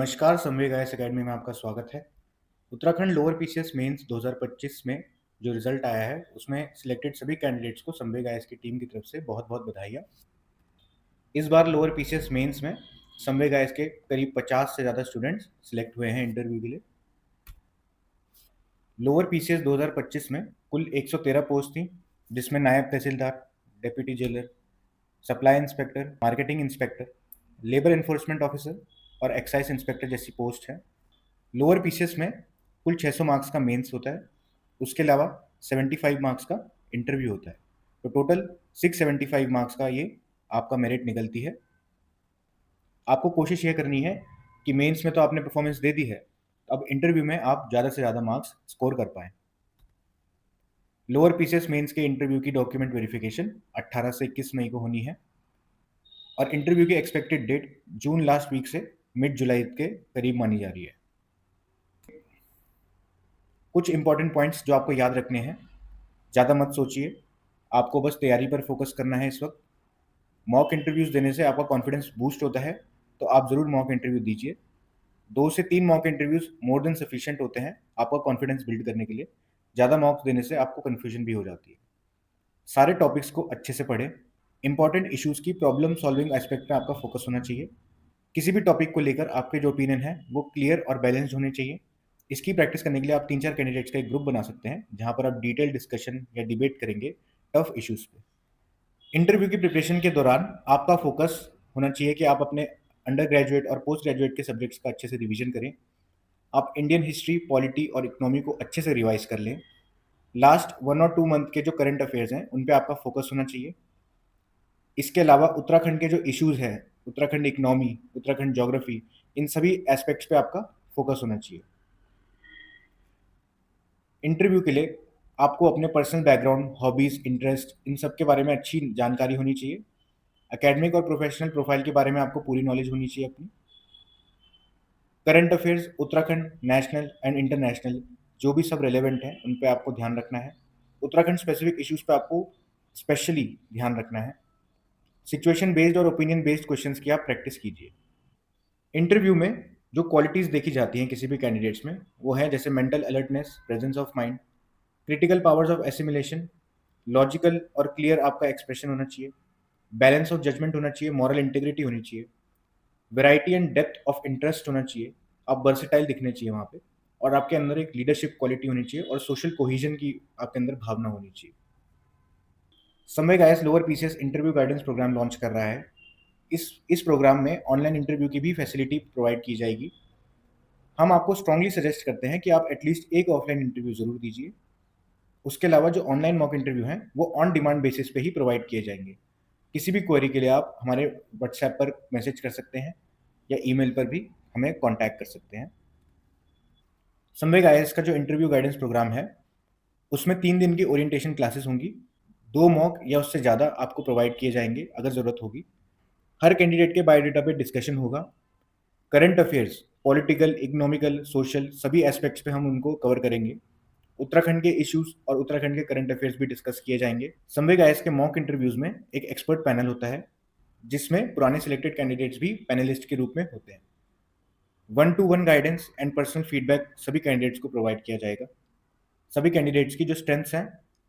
नमस्कार, संवेग IAS academy में आपका स्वागत है। उत्तराखंड लोअर पीसीएस मेंस 2025 में जो रिजल्ट आया है, उसमें सिलेक्टेड सभी कैंडिडेट्स को संवेग आईएएस की टीम की तरफ से बहुत-बहुत बधाइयाँ। इस बार लोअर पीसीएस मेंस में संवेग आईएएस के करीब 50 से ज़्यादा स्टूडेंट्स सिलेक्ट हुए हैं इंटरव्यू के लिए। लोअर पीसीएस 2025 में कुल 113 पोस्ट थी, जिसमें नायब तहसीलदार, deputy jailer, supply inspector, marketing inspector, labour enforcement officer और एक्साइज इंस्पेक्टर जैसी पोस्ट है। लोअर पीसीएस में कुल 600 मार्क्स का मेंस होता है, उसके अलावा 75 मार्क्स का इंटरव्यू होता है, तो टोटल 675 मार्क्स का ये आपका मेरिट निकलती है। आपको कोशिश ये करनी है कि मेंस में तो आपने परफॉर्मेंस दे दी है, अब इंटरव्यू में आप ज़्यादा से ज़्यादा मार्क्स स्कोर कर पाएँ। लोअर पीसीएस मेंस के इंटरव्यू की डॉक्यूमेंट वेरिफिकेशन 18 से 21 मई को होनी है और इंटरव्यू की expected date June last week से मिड जुलाई के करीब मानी जा रही है। कुछ इंपॉर्टेंट पॉइंट्स जो आपको याद रखने हैं, ज़्यादा मत सोचिए, आपको बस तैयारी पर फोकस करना है इस वक्त। मॉक इंटरव्यूज़ देने से आपका कॉन्फिडेंस बूस्ट होता है, तो आप ज़रूर मॉक इंटरव्यू दीजिए। 2 से 3 mock interviews more than sufficient होते हैं आपका कॉन्फिडेंस बिल्ड करने के लिए। ज़्यादा मॉक्स देने से आपको कन्फ्यूजन भी हो जाती है। सारे टॉपिक्स को अच्छे से पढ़ें। इंपॉर्टेंट इश्यूज़ की प्रॉब्लम सॉल्विंग एस्पेक्ट पे आपका फोकस होना चाहिए। किसी भी टॉपिक को लेकर आपके जो ओपिनियन है वो क्लियर और बैलेंस्ड होने चाहिए। इसकी प्रैक्टिस करने के लिए आप 3-4 कैंडिडेट्स का एक ग्रुप बना सकते हैं, जहाँ पर आप डिटेल डिस्कशन या डिबेट करेंगे टफ इश्यूज़ पे। इंटरव्यू की प्रिपरेशन के दौरान आपका फोकस होना चाहिए कि आप अपने अंडर ग्रेजुएट और पोस्ट ग्रेजुएट के सब्जेक्ट्स का अच्छे से रिवीजन करें। आप इंडियन हिस्ट्री, पॉलिटी और इकोनॉमी को अच्छे से रिवाइज कर लें। लास्ट 1 और 2 मंथ के जो करंट अफेयर्स हैं, उन पे आपका फोकस होना चाहिए। इसके अलावा उत्तराखंड के जो इश्यूज़ हैं, उत्तराखंड इकोनॉमी, उत्तराखंड ज्योग्राफी, इन सभी एस्पेक्ट्स पे आपका फोकस होना चाहिए। इंटरव्यू के लिए आपको अपने personal background, hobbies, interest in सब के बारे में अच्छी जानकारी होनी चाहिए। एकेडमिक और प्रोफेशनल प्रोफाइल के बारे में आपको पूरी नॉलेज होनी चाहिए अपनी। Current affairs Uttarakhand, national and international जो भी सब रेलेवेंट हैं, उन पे आपको ध्यान रखना है। उत्तराखंड स्पेसिफिक इश्यूज़ पे आपको स्पेशली ध्यान रखना है। सिचुएशन बेस्ड और ओपिनियन बेस्ड क्वेश्चंस की आप प्रैक्टिस कीजिए। इंटरव्यू में जो क्वालिटीज़ देखी जाती हैं किसी भी कैंडिडेट्स में, वो है जैसे mental alertness, presence of mind, critical powers of assimilation, logical और क्लियर आपका एक्सप्रेशन होना चाहिए, बैलेंस ऑफ जजमेंट होना चाहिए, मॉरल इंटीग्रिटी होनी चाहिए, variety and depth of interest होना चाहिए, आप वर्सेटाइल दिखने चाहिए वहाँ पे, और आपके अंदर एक लीडरशिप क्वालिटी होनी चाहिए और सोशल कोहिजन की आपके अंदर भावना होनी चाहिए। संवेग IAS lower PCS interview guidance program launch कर रहा है। इस प्रोग्राम में ऑनलाइन इंटरव्यू की भी फैसिलिटी प्रोवाइड की जाएगी। हम आपको स्ट्रांगली सजेस्ट करते हैं कि आप एटलीस्ट एक ऑफलाइन इंटरव्यू ज़रूर दीजिए। उसके अलावा जो ऑनलाइन मॉक इंटरव्यू हैं, वो ऑन डिमांड बेसिस पे ही प्रोवाइड किए जाएंगे। किसी भी क्वेरी के लिए आप हमारे व्हाट्सएप पर मैसेज कर सकते हैं या ईमेल पर भी हमें कॉन्टैक्ट कर सकते हैं। संवेग आईएएस का जो इंटरव्यू गाइडेंस प्रोग्राम है, उसमें 3 दिन की ओरिएंटेशन क्लासेस होंगी। 2 मॉक या उससे ज़्यादा आपको प्रोवाइड किए जाएंगे अगर ज़रूरत होगी। हर कैंडिडेट के बायोडाटा पे डिस्कशन होगा। Current affairs, political, economical, social सभी एस्पेक्ट्स पे हम उनको कवर करेंगे। उत्तराखंड के इश्यूज और उत्तराखंड के करंट अफेयर्स भी डिस्कस किए जाएंगे। संवेग आईएएस के मॉक इंटरव्यूज में एक एक्सपर्ट पैनल होता है, जिसमें पुराने सिलेक्टेड कैंडिडेट्स भी पैनलिस्ट के रूप में होते हैं। 1-to-1 guidance and personal feedback सभी कैंडिडेट्स को प्रोवाइड किया जाएगा। सभी कैंडिडेट्स की जो स्ट्रेंथ्स हैं,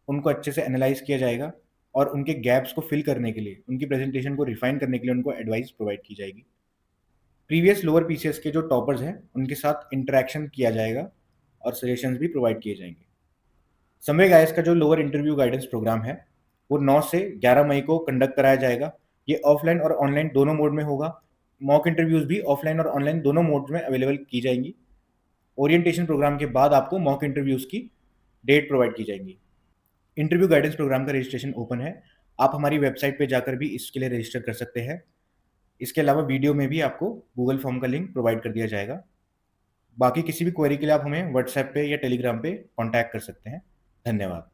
उनको अच्छे से एनालाइज किया जाएगा और उनके गैप्स को फिल करने के लिए, उनकी प्रेजेंटेशन को रिफाइन करने के लिए उनको एडवाइस प्रोवाइड की जाएगी। प्रीवियस लोअर पीसीएस के जो टॉपर्स हैं, उनके साथ इंटरेक्शन किया जाएगा और सजेशंस भी प्रोवाइड किए जाएंगे। संवेग आईएएस का जो लोअर इंटरव्यू गाइडेंस प्रोग्राम है, वो 9 से 11 मई को कंडक्ट कराया जाएगा। ये ऑफलाइन और ऑनलाइन दोनों मोड में होगा। मॉक इंटरव्यूज भी ऑफलाइन और ऑनलाइन दोनों मोड्स में अवेलेबल की जाएंगी। ओरिएंटेशन प्रोग्राम के बाद आपको मॉक इंटरव्यूज की डेट प्रोवाइड की जाएंगी। इंटरव्यू गाइडेंस प्रोग्राम का रजिस्ट्रेशन ओपन है। आप हमारी वेबसाइट पे जाकर भी इसके लिए रजिस्टर कर सकते हैं। इसके अलावा वीडियो में भी आपको गूगल फॉर्म का लिंक प्रोवाइड कर दिया जाएगा। बाकी किसी भी क्वेरी के लिए आप हमें व्हाट्सएप पे या टेलीग्राम पे कॉन्टैक्ट कर सकते हैं। धन्यवाद।